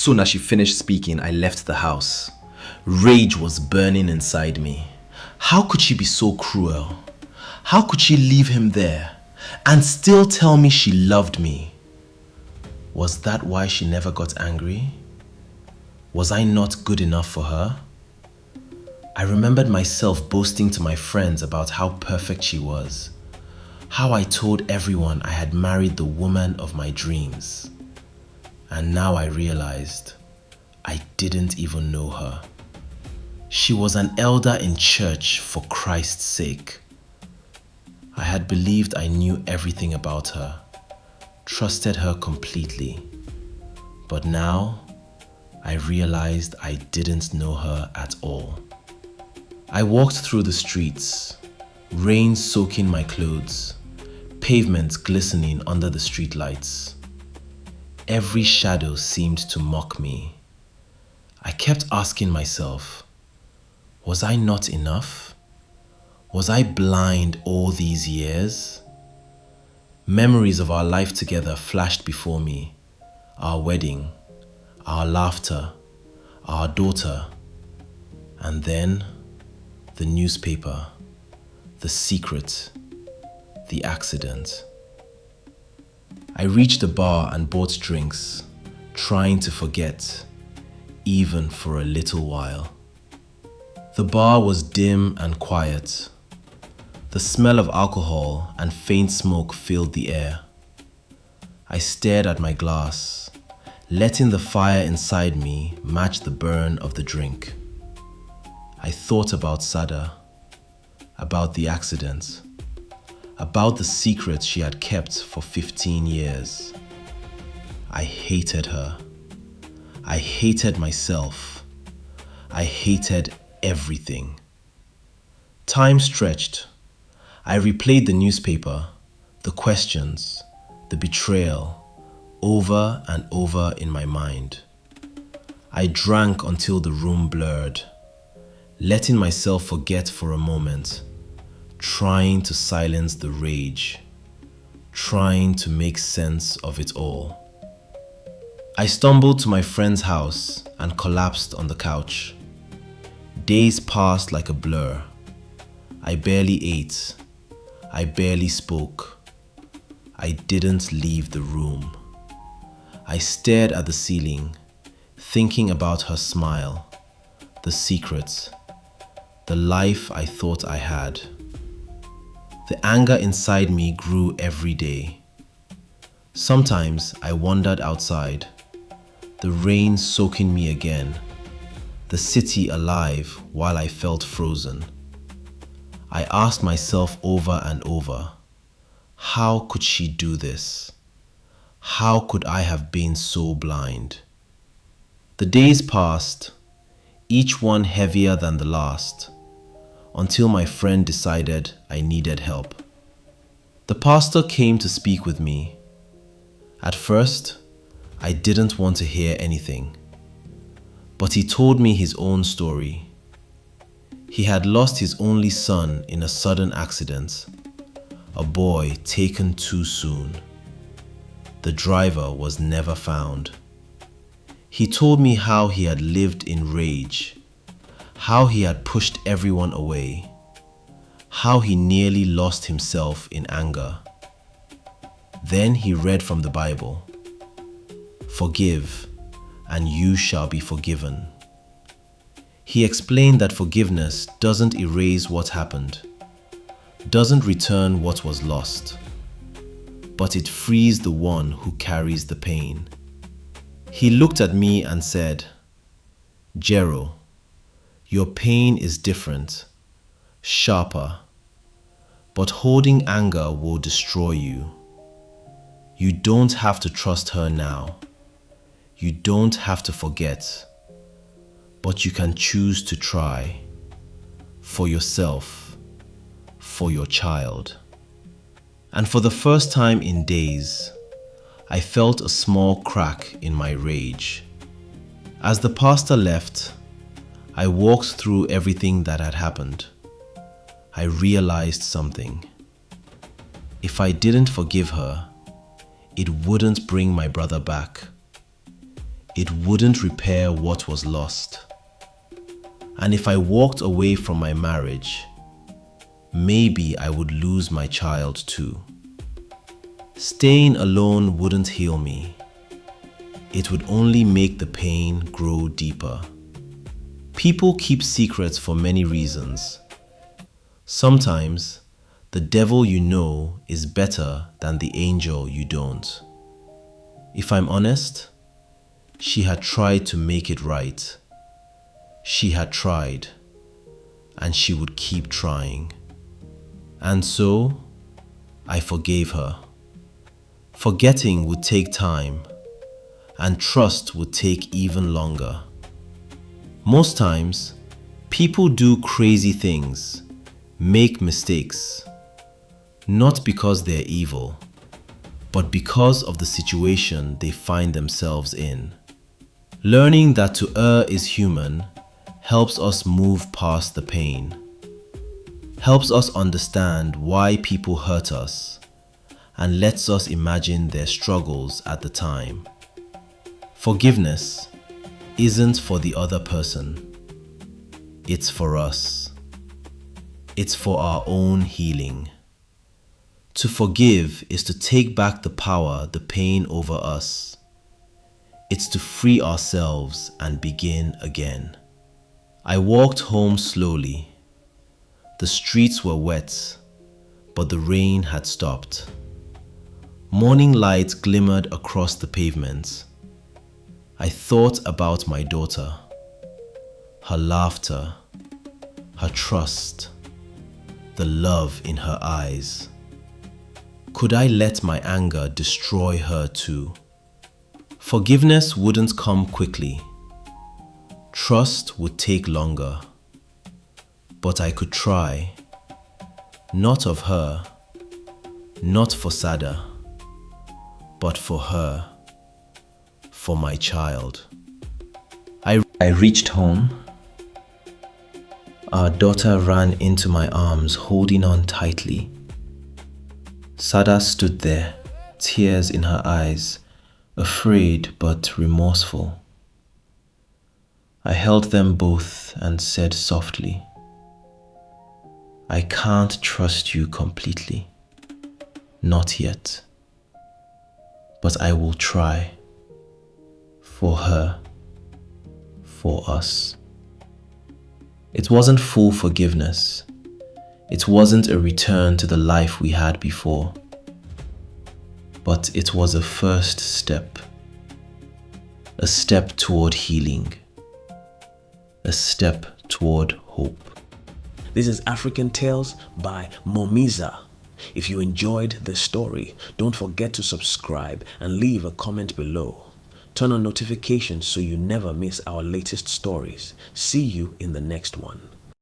soon as she finished speaking, I left the house. Rage was burning inside me. How could she be so cruel? How could she leave him there and still tell me she loved me? Was that why she never got angry? Was I not good enough for her? I remembered myself boasting to my friends about how perfect she was, how I told everyone I had married the woman of my dreams. And now I realized I didn't even know her. She was an elder in church for Christ's sake. I had believed I knew everything about her, trusted her completely. But now I realized I didn't know her at all. I walked through the streets, rain soaking my clothes, pavement glistening under the streetlights. Every shadow seemed to mock me. I kept asking myself, was I not enough? Was I blind all these years? Memories of our life together flashed before me. Our wedding, our laughter, our daughter, and then the newspaper, the secret, the accident. I reached the bar and bought drinks, trying to forget, even for a little while. The bar was dim and quiet. The smell of alcohol and faint smoke filled the air. I stared at my glass, letting the fire inside me match the burn of the drink. I thought about Sada, about the accident, about the secret she had kept for 15 years. I hated her. I hated myself. I hated everything. Time stretched. I replayed the newspaper, the questions, the betrayal, over and over in my mind. I drank until the room blurred, letting myself forget for a moment, trying to silence the rage, trying to make sense of it all. I stumbled to my friend's house and collapsed on the couch. Days passed like a blur. I barely ate. I barely spoke. I didn't leave the room. I stared at the ceiling, thinking about her smile, the secret, the life I thought I had. The anger inside me grew every day. Sometimes I wandered outside, the rain soaking me again, the city alive while I felt frozen. I asked myself over and over, how could she do this? How could I have been so blind? The days passed, each one heavier than the last, until my friend decided I needed help. The pastor came to speak with me. At first, I didn't want to hear anything, but he told me his own story. He had lost his only son in a sudden accident, a boy taken too soon. The driver was never found. He told me how he had lived in rage, how he had pushed everyone away, how he nearly lost himself in anger. Then he read from the Bible, "Forgive, and you shall be forgiven." He explained that forgiveness doesn't erase what happened, doesn't return what was lost, but it frees the one who carries the pain. He looked at me and said, "Jero, your pain is different, sharper, but holding anger will destroy you. You don't have to trust her now. You don't have to forget, but you can choose to try for yourself, for your child." And for the first time in days, I felt a small crack in my rage. As the pastor left, I walked through everything that had happened. I realized something. If I didn't forgive her, it wouldn't bring my brother back. it wouldn't repair what was lost. And if I walked away from my marriage, maybe I would lose my child too. Staying alone wouldn't heal me. It would only make the pain grow deeper. People keep secrets for many reasons. Sometimes, the devil you know is better than the angel you don't. If I'm honest, she had tried to make it right. She had tried, and she would keep trying. And so, I forgave her. Forgetting would take time, and trust would take even longer. Most times, people do crazy things, make mistakes, not because they're evil, but because of the situation they find themselves in. Learning that to err is human helps us move past the pain, helps us understand why people hurt us, and lets us imagine their struggles at the time. Forgiveness isn't for the other person. It's for us. It's for our own healing. To forgive is to take back the power the pain over us. It's to free ourselves and begin again. I walked home slowly. The streets were wet, but the rain had stopped. Morning light glimmered across the pavement. I thought about my daughter, her laughter, her trust, the love in her eyes. Could I let my anger destroy her too? Forgiveness wouldn't come quickly. Trust would take longer. But I could try. Not of her, not for Sada, but for her, for my child. I reached home. Our daughter ran into my arms, holding on tightly. Sada stood there, tears in her eyes, afraid but remorseful. I held them both and said softly, I can't trust you completely. Not yet. But I will try. For her. For us. It wasn't full forgiveness. It wasn't a return to the life we had before. But it was a first step. A step toward healing. A step toward hope. This is African Tales by Momiza. If you enjoyed this story, don't forget to subscribe and leave a comment below. Turn on notifications so you never miss our latest stories. See you in the next one.